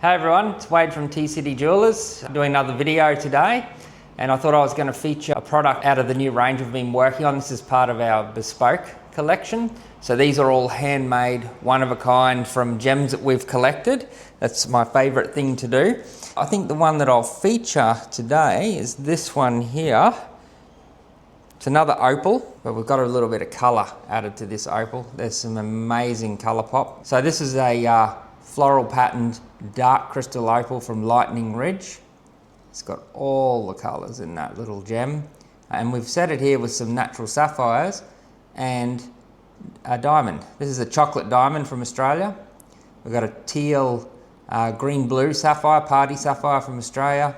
Hey everyone, it's Wade from Tcity Jewellers. I'm doing another video today, and I thought I was going to feature a product out of the new range we've been working on. This is part of our bespoke collection. So these are all handmade, one of a kind from gems that we've collected. That's my favorite thing to do. I think the one that I'll feature today is this one here. It's another opal, but we've got a little bit of color added to this opal. There's some amazing color pop. So this is a floral patterned dark crystal opal from Lightning Ridge. It's got all the colors in that little gem. And we've set it here with some natural sapphires and a diamond. This is a chocolate diamond from Australia. We've got a teal green blue sapphire, party sapphire from Australia.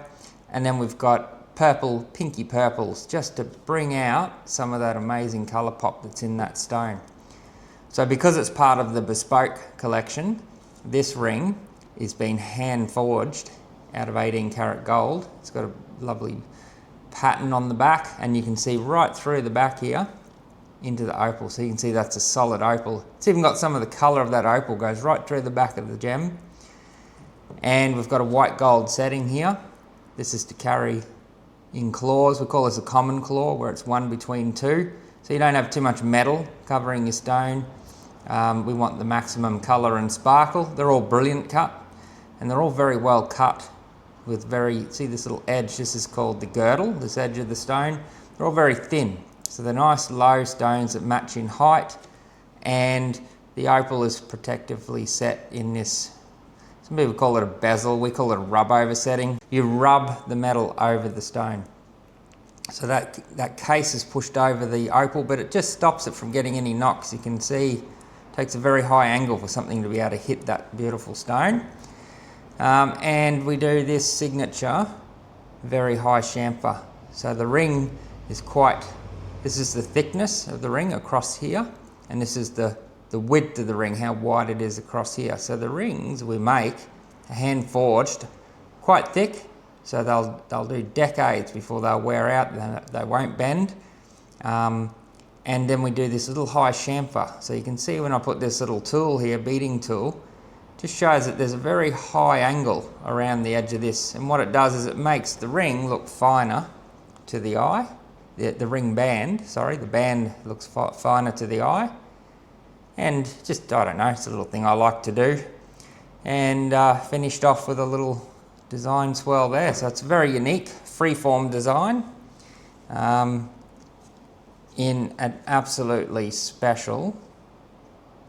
And then we've got purple, pinky purples, just to bring out some of that amazing color pop that's in that stone. So because it's part of the bespoke collection, this ring is being hand forged out of 18 karat gold. It's got a lovely pattern on the back, and you can see right through the back here into the opal. So you can see that's a solid opal. It's even got some of the color of that opal goes right through the back of the gem. And we've got a white gold setting here. This is to carry in claws. We call this a common claw, where it's one between two. So you don't have too much metal covering your stone. We want the maximum color and sparkle. They're all brilliant cut, and they're all very well cut with see this little edge, this is called the girdle, this edge of the stone. They're all very thin. So they're nice low stones that match in height, and the opal is protectively set in this, some people call it a bezel, we call it a rub over setting. You rub the metal over the stone. So that case is pushed over the opal, but it just stops it from getting any knocks. You can see it takes a very high angle for something to be able to hit that beautiful stone. And we do this signature very high chamfer. So the ring is this is the thickness of the ring across here, and this is the width of the ring, how wide it is across here. So the rings we make are hand forged, quite thick, so they'll do decades before they'll wear out, they won't bend. And then we do this little high chamfer. So you can see when I put this little tool here, beading tool, just shows that there's a very high angle around the edge of this. And what it does is it makes the ring look finer to the eye. The ring band, sorry, the band looks finer to the eye. And just, I don't know, it's a little thing I like to do. And finished off with a little design swirl there. So it's a very unique freeform design in an absolutely special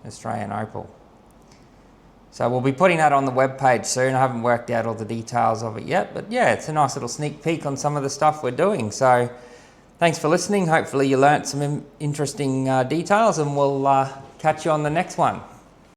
Australian opal. So we'll be putting that on the webpage soon. I haven't worked out all the details of it yet, but yeah, it's a nice little sneak peek on some of the stuff we're doing. So thanks for listening. Hopefully you learnt some interesting details, and we'll catch you on the next one.